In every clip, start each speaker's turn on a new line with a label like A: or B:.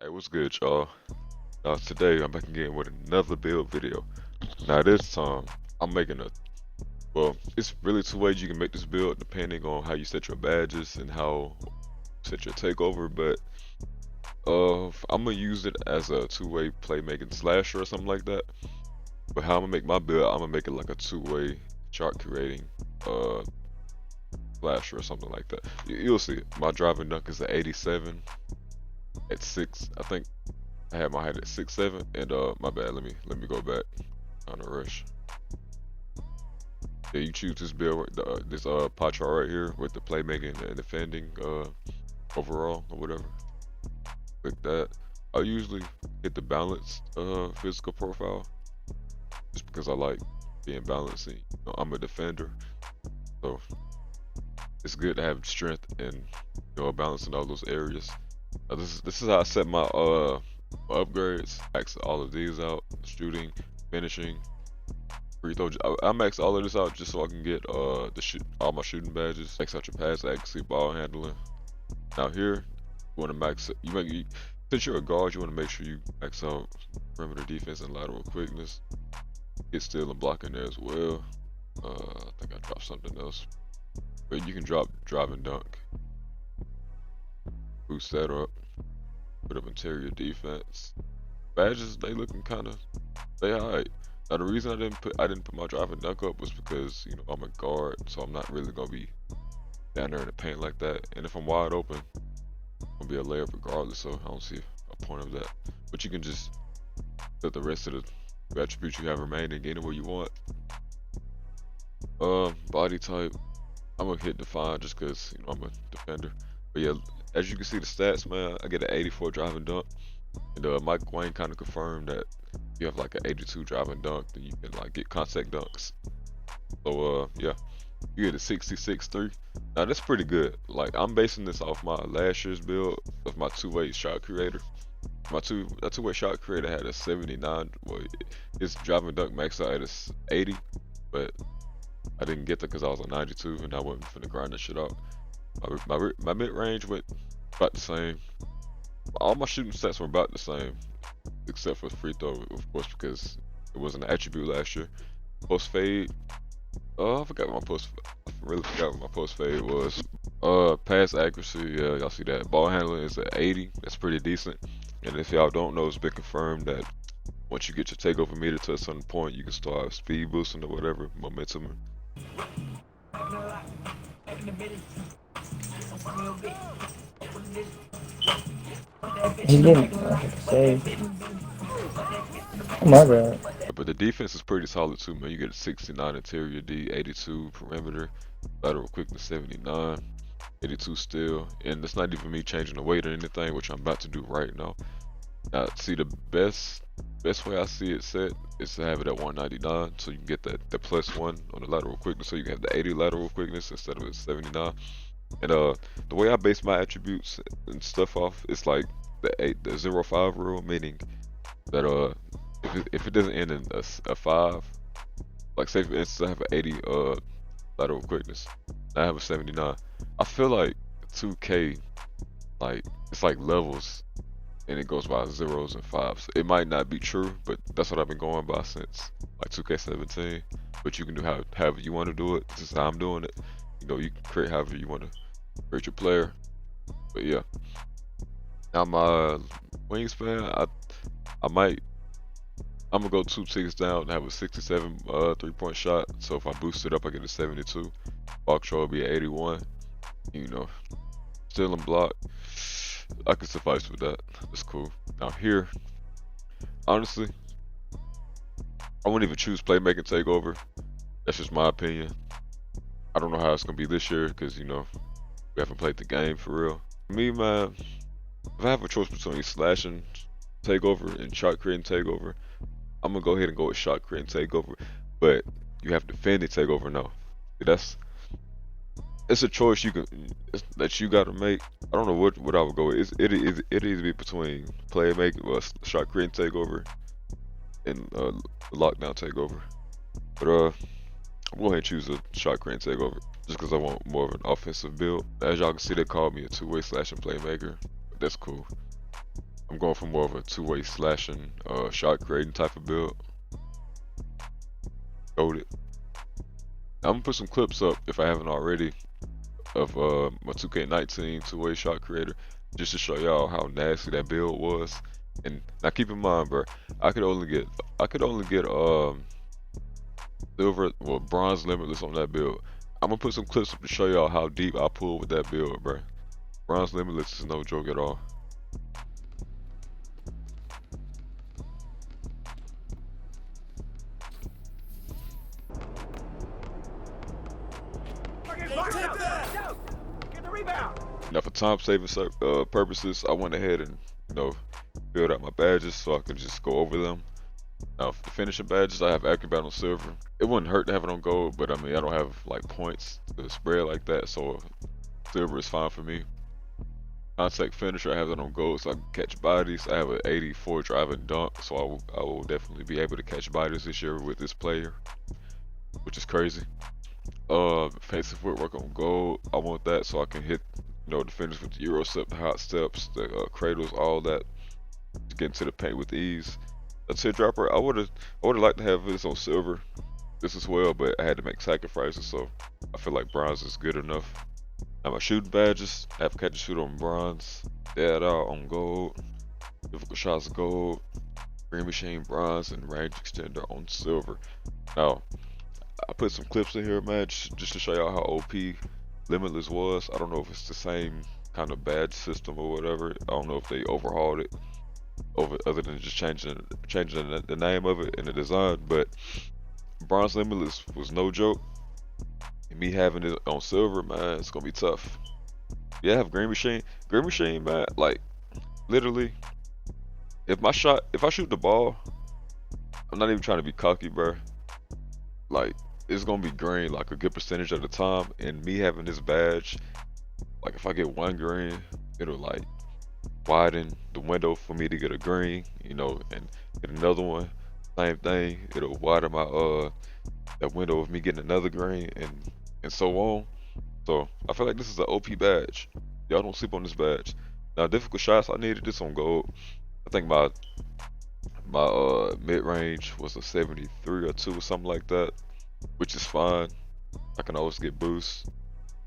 A: Hey, what's good, y'all? Today I'm back again with another build video. Now this time I'm making it's really two ways you can make this build depending on how you set your badges and how you set your takeover. But I'm gonna use it as a two-way playmaking slasher or something like that. But how I'm gonna make my build, I'm gonna make it like a two-way chart creating uh slasher or something like that. You'll see it. My driving dunk is at 87 at 6. I think I had my height at 6'7", and my bad. Let me go back on the rush. Yeah, you choose this build, this pie chart right here with the playmaking and defending overall or whatever. Click that. I usually hit the balanced physical profile just because I like being balanced. And, I'm a defender, so it's good to have strength and balance in all those areas. This is how I set my upgrades. Max all of these out: shooting, finishing, free throw. I max all of this out just so I can get all my shooting badges. Max out your pass accuracy, ball handling. Now here, you want to max it. Since you're a guard, you want to make sure you max out perimeter defense and lateral quickness. Get steal and block in there as well. I think I dropped something else, but you can drop drive and dunk. Boost that up. Put up interior defense. Badges, they looking they alright. Now the reason I didn't put my drive and dunk up was because I'm a guard, so I'm not really gonna be down there in the paint like that. And if I'm wide open, I'm gonna be a layup regardless. So I don't see a point of that. But you can just put the rest of the attributes you have remaining anywhere you want. Body type, I'm gonna hit define just because I'm a defender. But yeah, as you can see the stats, man, I get an 84 drive and dunk. And Mike Wayne kind of confirmed that if you have like an 82 drive and dunk, then you can like get contact dunks. So yeah, you get a 66.3. Now that's pretty good. Like I'm basing this off my last year's build of my two-way shot creator. That two-way shot creator had a 79. Well, his drive and dunk maxed out at a 80, but I didn't get that because I was on 92 and I wasn't finna grind that shit out. My mid range went about the same. All my shooting stats were about the same, except for free throw, of course, because it wasn't an attribute last year. Post fade, I forgot what my post. I really forgot what my post fade was. Pass accuracy, yeah, y'all see that. Ball handling is at 80. That's pretty decent. And if y'all don't know, it's been confirmed that once you get your takeover meter to a certain point, you can start speed boosting or whatever, momentum.
B: He didn't say. Oh my bad.
A: But the defense is pretty solid too, man. You get a 69 interior D, 82 perimeter, lateral quickness 79, 82 steal, and that's not even me changing the weight or anything, which I'm about to do right now. Now, see, the best way I see it set is to have it at 199, so you can get that +1 on the lateral quickness, so you can have the 80 lateral quickness instead of the 79. And the way I base my attributes and stuff off, it's like the 0-5 rule, meaning that if it doesn't end in a 5, like say for instance I have an 80 lateral quickness, and I have a 79. I feel like 2K, like it's like levels and it goes by zeros and fives. It might not be true, but that's what I've been going by since like 2K17. But you can do however you want to do it. This is how I'm doing it. You can create however you want to create your player. But yeah, now my wingspan, I'm gonna go 2 ticks down and have a 67 3-point shot. So if I boost it up, I get a 72. Ball control will be 81. Steal and block, I can suffice with that. That's cool. Now here, honestly, I wouldn't even choose playmaking takeover. That's just my opinion. I don't know how it's gonna be this year because we haven't played the game for real. Me, man, if I have a choice between slashing takeover and shot creating takeover, I'm gonna go ahead and go with shot creating takeover. But you have defending takeover now. It's a choice that you gotta make. I don't know what I would go with. It either be between playmaking or shot creating takeover and lockdown takeover. But I'm going to choose a shot creating takeover just because I want more of an offensive build. As y'all can see, they called me a two-way slashing playmaker. But that's cool. I'm going for more of a two-way slashing, shot creating type of build. GOATED. I'm gonna put some clips up if I haven't already of my 2K19 two-way shot creator, just to show y'all how nasty that build was. And now keep in mind, bro, I could only get silver, well, bronze limitless on that build. I'm gonna put some clips up to show y'all how deep I pull with that build, bro. Bronze limitless is no joke at all. Now for time saving purposes, I went ahead and, you know, filled out my badges so I could just go over them. Now for the finishing badges, I have Acrobat on silver. It wouldn't hurt to have it on gold, but I mean, I don't have like points to spread like that, so silver is fine for me. Contact finisher, I have that on gold so I can catch bodies. I have an 84 drive and dunk, so I will definitely be able to catch bodies this year with this player, which is crazy. Fancy footwork on gold, I want that so I can hit, you know, the finish with the Euro step, the hot steps, the cradles, all that, to get into the paint with ease. A teardropper, I would've liked to have this on silver, this as well, but I had to make sacrifices, so I feel like bronze is good enough. Now my shooting badges, I have catch and shoot on bronze, dead out on gold, difficult shots gold, green machine bronze, and range extender on silver. Now I put some clips in here, man, just to show y'all how OP limitless was. I don't know if it's the same kind of badge system or whatever. I don't know if they overhauled it, other than just changing the name of it and the design. But bronze limitless was no joke. And me having it on silver, man, it's gonna be tough. Yeah, I have green machine, man. Like literally, if I shoot the ball, I'm not even trying to be cocky, bro. Like it's gonna be green like a good percentage of the time, and me having this badge, like if I get one green, it'll like widen the window for me to get a green, you know, and get another one, same thing, it'll widen my that window of me getting another green, and so on. So I feel like this is an OP badge. Y'all don't sleep on this badge. Now difficult shots, I needed this on gold. I think my mid range was a 73 or 2 or something like that, which is fine. I can always get boosts.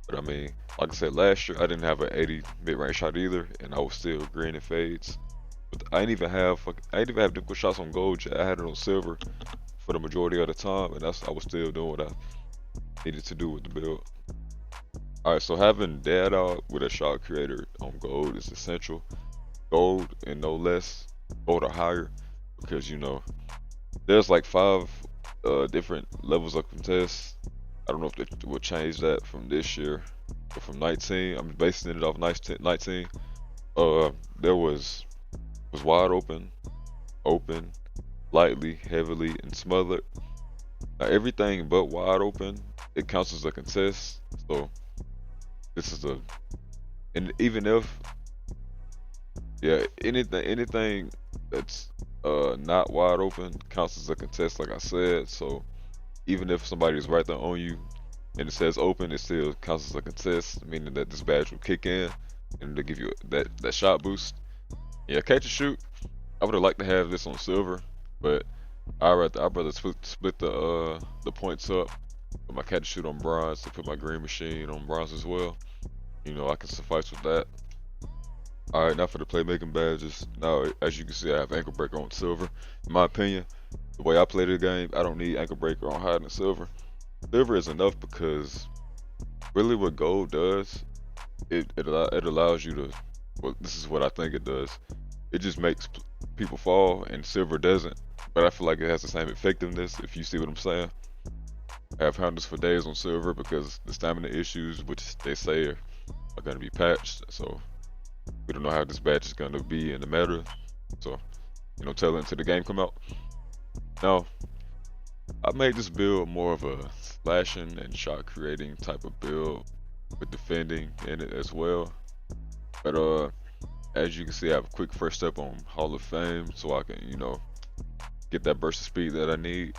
A: But I mean, like I said, last year I didn't have an 80 mid-range shot either, and I was still green and fades. But I didn't even have difficult shots on gold yet. I had it on silver for the majority of the time, and I was still doing what I needed to do with the build. Alright, so having dead out with a shot creator on gold is essential. Gold and no less, gold or higher, because you know there's like 5 different levels of contests. I don't know if they will change that from this year or from 19. I'm basing it off 19. There was wide open, lightly, heavily, and smothered. Now everything but wide open, it counts as a contest. So this is and even if, yeah, anything that's not wide open counts as a contest, like I said. So even if somebody's right there on you and it says open, it still counts as a contest, meaning that this badge will kick in and to give you that shot boost. Yeah, catch and shoot, I would have liked to have this on silver, but I'd rather split the points up, put my catch and shoot on bronze, to put my green machine on bronze as well. You know, I can suffice with that. Alright, now for the playmaking badges. Now, as you can see, I have ankle breaker on silver. In my opinion, the way I play the game, I don't need ankle breaker on hide and silver. Silver is enough because really what gold does, it allows you to, well, this is what I think it does. It just makes people fall, and silver doesn't. But I feel like it has the same effectiveness, if you see what I'm saying. I have handles for days on silver because the stamina issues, which they say are going to be patched. So we don't know how this badge is going to be in the meta. So, you know, tell it until the game come out. Now, I made this build more of a slashing and shot creating type of build with defending in it as well. But as you can see, I have a quick first step on Hall of Fame, so I can, you know, get that burst of speed that I need.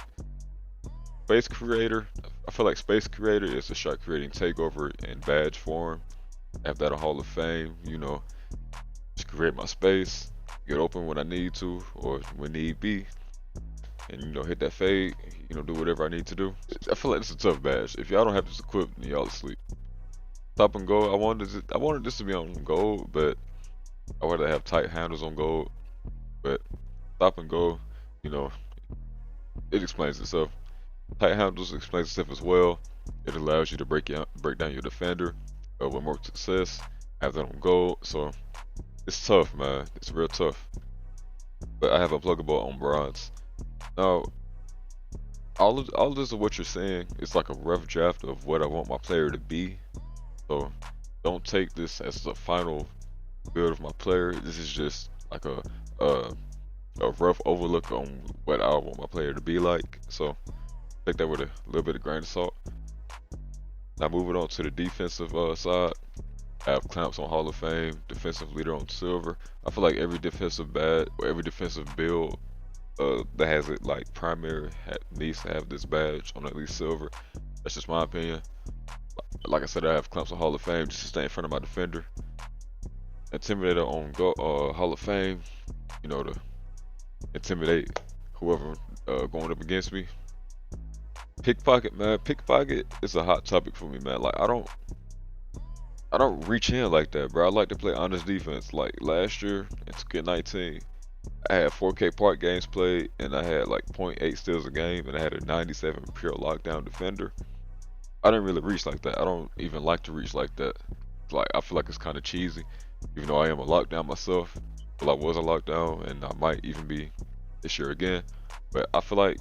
A: Space Creator, I feel like Space Creator is a shot creating takeover in badge form. I have that on Hall of Fame, you know, just create my space, get open when I need to or when need be, and hit that fade. Do whatever I need to do. I feel like it's a tough badge. If y'all don't have this equipped, then y'all asleep. Top and gold. I wanted this to be on gold, but I would rather have tight handles on gold. But top and gold, you know, it explains itself. Tight handles explains itself as well. It allows you to break down your defender with more success. Have that on gold, so it's tough, man. It's real tough. But I have unpluggable on bronze. Now, all of this of what you're saying, it's like a rough draft of what I want my player to be. So don't take this as the final build of my player. This is just like a, a rough overlook on what I want my player to be like. So take that with a little bit of grain of salt. Now moving on to the defensive side. I have clamps on Hall of Fame, defensive leader on silver. I feel like every defensive build that has it like primary needs to have this badge on at least silver. That's just my opinion. Like I said, I have clamps on Hall of Fame just to stay in front of my defender. Intimidator on Hall of Fame, to intimidate whoever going up against me. Pickpocket, man. Pickpocket is a hot topic for me, man. Like I don't reach in like that, bro. I like to play honest defense. Like last year in 2K19, I had 4K part games played, and I had like 0.8 steals a game, and I had a 97 pure lockdown defender. I didn't really reach like that. I don't even like to reach like that. Like I feel like it's kind of cheesy, even though I am a lockdown myself. Well, I was a lockdown, and I might even be this year again. But I feel like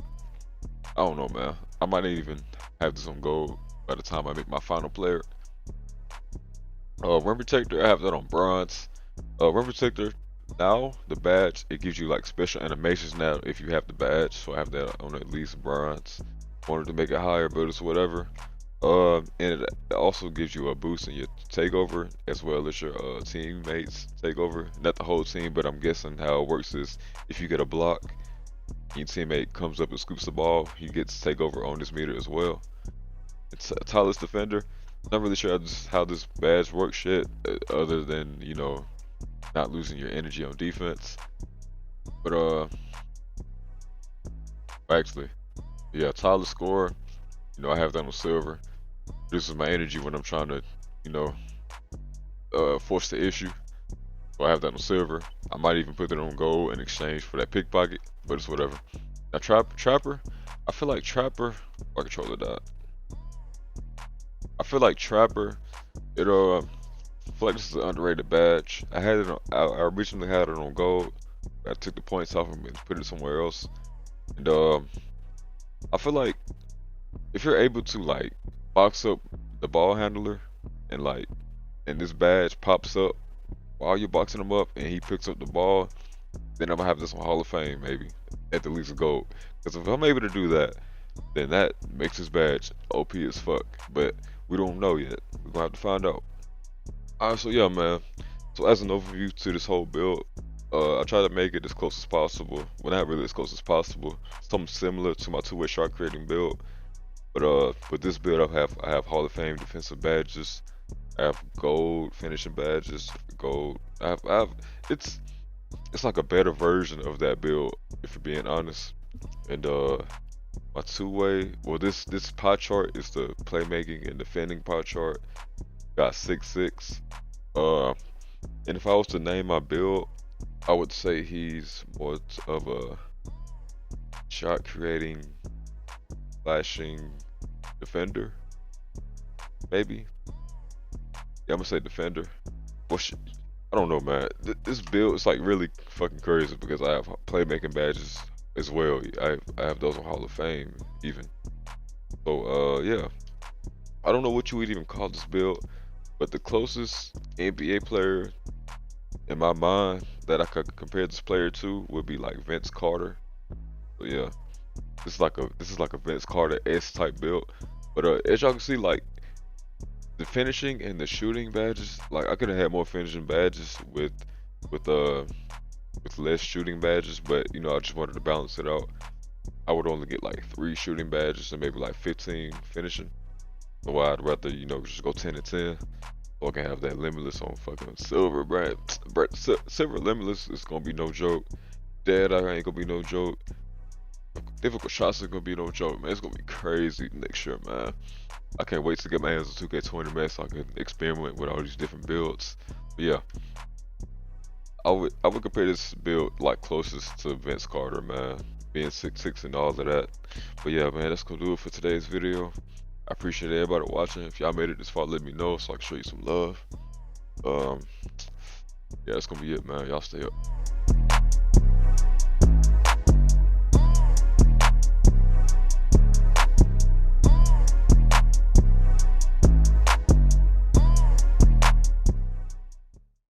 A: I don't know, man. I might not even have this on gold by the time I make my final player. Rim Protector, I have that on bronze. Rim Protector, now the badge, it gives you like special animations now if you have the badge. So I have that on at least bronze. Wanted to make it higher, but it's whatever. And it also gives you a boost in your takeover as well as your teammates takeover. Not the whole team, but I'm guessing how it works is if you get a block, your teammate comes up and scoops the ball, he gets takeover on this meter as well. It's a tallest defender. Not really sure how this badge works shit, other than not losing your energy on defense. But actually, yeah, tallest scorer. I have that on silver. This is my energy when I'm trying to, force the issue. So I have that on silver. I might even put it on gold in exchange for that pickpocket, but it's whatever. Now Trapper, I feel like Trapper. My controller died. I feel like Trapper. I feel like this is an underrated badge. I had it on. I originally had it on gold. I took the points off and put it somewhere else. And I feel like if you're able to like box up the ball handler and this badge pops up while you're boxing him up and he picks up the ball, then I'm gonna have this on Hall of Fame maybe at the least gold. Because if I'm able to do that, then that makes this badge OP as fuck. But we don't know yet. We're gonna have to find out. Alright, so yeah, man. So as an overview to this whole build, I try to make it as close as possible. Well, not really as close as possible. Something similar to my two-way shot creating build. But with this build, I have Hall of Fame defensive badges. I have gold finishing badges. Gold. I have it's like a better version of that build, if you're being honest. And my two-way, well, this pie chart is the playmaking and defending pie chart. Got 6'6". And if I was to name my build, I would say he's more of a shot creating, flashing defender, maybe. Yeah, I'm gonna say defender. Well, I don't know, man. This build is like really fucking crazy because I have playmaking badges as well. I have those on Hall of Fame even. So yeah, I don't know what you would even call this build, but the closest NBA player in my mind that I could compare this player to would be like Vince Carter. So yeah, this is like a Vince Carter-esque type build. But as y'all can see, like the finishing and the shooting badges, like I could have had more finishing badges with less shooting badges, but I just wanted to balance it out. I would only get like 3 shooting badges and maybe like 15 finishing. So I'd rather just go 10 and 10. So I can have that limitless on fucking silver, bruh. Silver limitless is gonna be no joke. Dead Eye ain't gonna be no joke. Difficult shots is gonna be no joke, man. It's gonna be crazy next year, man. I can't wait to get my hands on 2K20, man, so I can experiment with all these different builds. But yeah, I would compare this build like closest to Vince Carter, man, being 6'6" and all of that. But yeah, man, that's gonna do it for today's video. I appreciate everybody watching. If y'all made it this far, let me know so I can show you some love. Yeah, that's gonna be it, man. Y'all stay up.